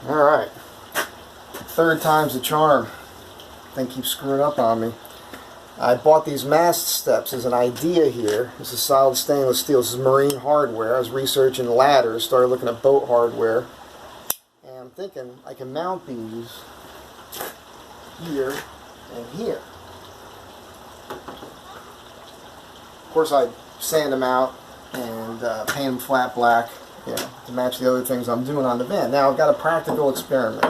Alright, third time's the charm. Thing keeps screwing up on me. I bought these mast steps as an idea here. This is solid stainless steel. This is marine hardware. I was researching ladders, started looking at boat hardware, and I'm thinking I can mount these here and here. Of course, I sand them out and paint them flat black, you know, to match the other things I'm doing on the van. Now I've got a practical experiment.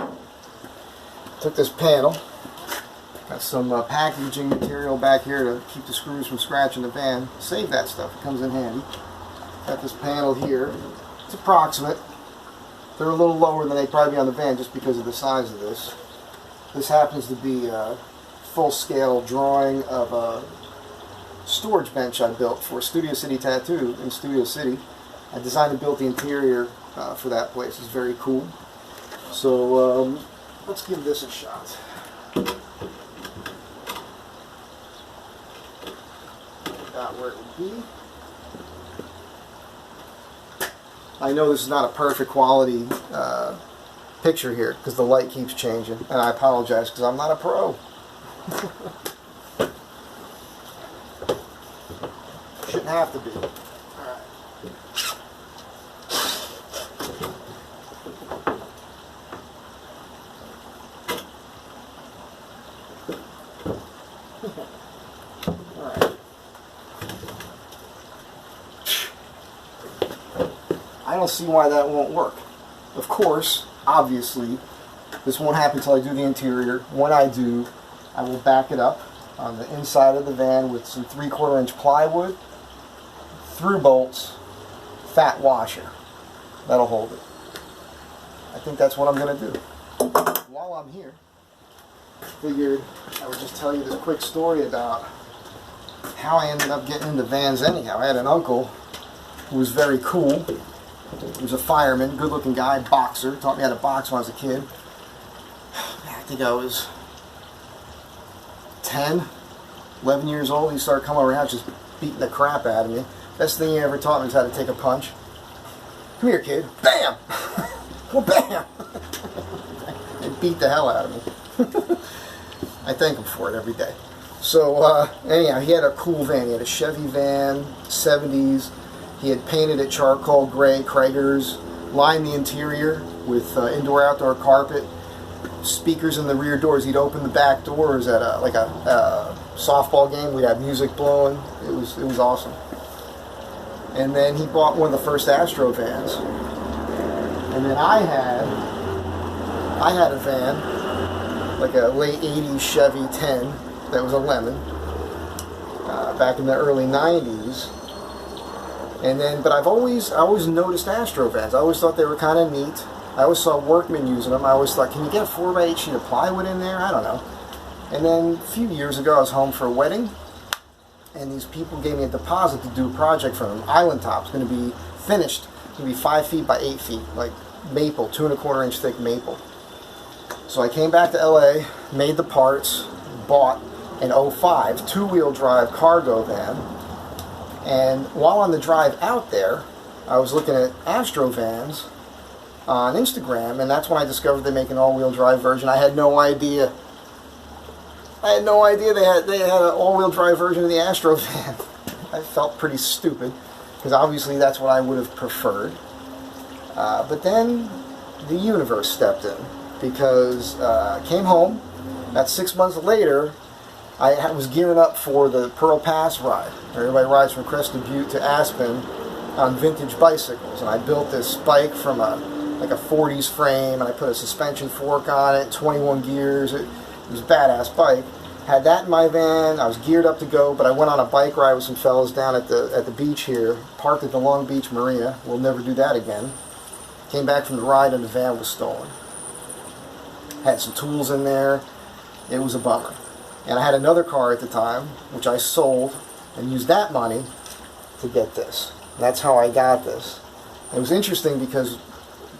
Took this panel, got some packaging material back here to keep the screws from scratching the van. Save that stuff, it comes in handy. Got this panel here. It's approximate. They're a little lower than they'd probably be on the van just because of the size of this. This happens to be a full-scale drawing of a storage bench I built for Studio City Tattoo in Studio City. I designed and built the interior for that place. It's very cool. So let's give this a shot. Got where it would be. I know this is not a perfect quality picture here because the light keeps changing, and I apologize because I'm not a pro. Shouldn't have to be. Alright. Alright. I don't see why that won't work. Of course, obviously, this won't happen until I do the interior. When I do, I will back it up on the inside of the van with some 3/4 inch plywood, through bolts, fat washer. That'll hold it. I think that's what I'm going to do. While I'm here, figured I would just tell you this quick story about how I ended up getting into vans anyhow. I had an uncle who was very cool. He was a fireman, good looking guy, boxer. Taught me how to box when I was a kid. I think I was 10, 11 years old. He started coming around just beating the crap out of me. Best thing he ever taught me is how to take a punch. Come here, kid. Bam! Well, bam! And beat the hell out of me. I thank him for it every day. So, anyhow, he had a cool van. He had a Chevy van, 70s. He had painted it charcoal gray, Kragers, lined the interior with indoor-outdoor carpet, speakers in the rear doors. He'd open the back doors at a softball game. We'd have music blowing. It was awesome. And then he bought one of the first Astro vans. And then I had a van, like a late 80s Chevy 10 that was a lemon, back in the early 90s. And then, but I always noticed Astro vans. I always thought they were kind of neat. I always saw workmen using them. I always thought, can you get a 4x8 sheet of plywood in there? I don't know. And then a few years ago, I was home for a wedding, and these people gave me a deposit to do a project for them. Island top. It's going to be finished. It's going to be 5 feet by 8 feet, like maple, 2¼ inch thick maple. So I came back to LA, made the parts, bought an 05 two-wheel drive cargo van, and while on the drive out there, I was looking at Astro vans on Instagram, and that's when I discovered they make an all-wheel drive version. I had no idea. They had an all-wheel drive version of the Astro van. I felt pretty stupid, because obviously that's what I would have preferred. But then the universe stepped in, because I came home. About 6 months later, I was gearing up for the Pearl Pass ride. Everybody rides from Crested Butte to Aspen on vintage bicycles, and I built this bike from like a 40s frame, and I put a suspension fork on it, 21 gears. It was a badass bike. Had that in my van. I was geared up to go, but I went on a bike ride with some fellas down at the beach here, parked at the Long Beach Marina. We'll never do that again. Came back from the ride and the van was stolen. Had some tools in there. It was a bummer. And I had another car at the time, which I sold and used that money to get this. And that's how I got this. It was interesting because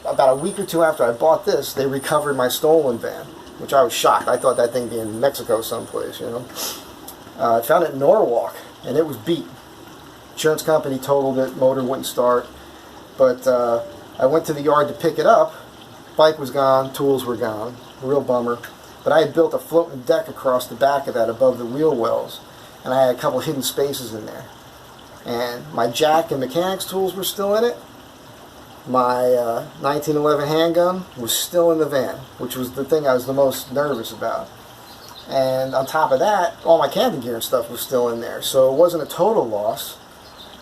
about a week or two after I bought this, they recovered my stolen van, which I was shocked. I thought that thing would be in Mexico someplace, you know. I found it in Norwalk, and it was beat. Insurance company totaled it, motor wouldn't start. But I went to the yard to pick it up, Bike was gone, tools were gone, real bummer. But I had built a floating deck across the back of that above the wheel wells, and I had a couple hidden spaces in there. And my jack and mechanics tools were still in it. My 1911 handgun was still in the van, which was the thing I was the most nervous about. And on top of that, all my camping gear and stuff was still in there, so it wasn't a total loss.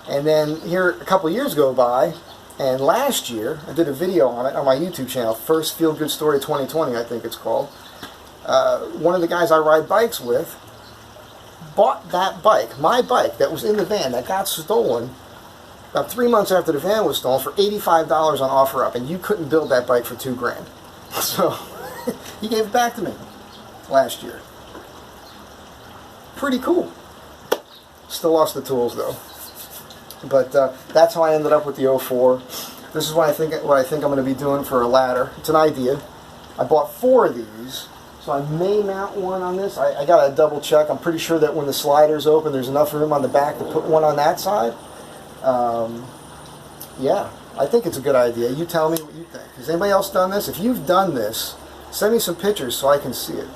And then here a couple years go by, and last year I did a video on it on my YouTube channel, First Feel Good Story 2020, I think it's called. One of the guys I ride bikes with bought that bike, my bike that was in the van that got stolen, about 3 months after the van was stolen, for $85 on OfferUp, and you couldn't build that bike for $2 grand. So he gave it back to me last year. Pretty cool. Still lost the tools though. But that's how I ended up with the 04. This is what I think I'm going to be doing for a ladder. It's an idea. I bought 4 of these, so I may mount one on this. I got to double check. I'm pretty sure that when the slider's open, there's enough room on the back to put one on that side. Yeah, I think it's a good idea. You tell me what you think. Has anybody else done this? If you've done this, send me some pictures so I can see it.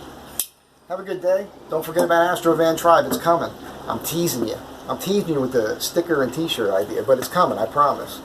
Have a good day. Don't forget about Astro Van Tribe. It's coming. I'm teasing you. I'm teasing you with the sticker and t-shirt idea, but it's coming, I promise.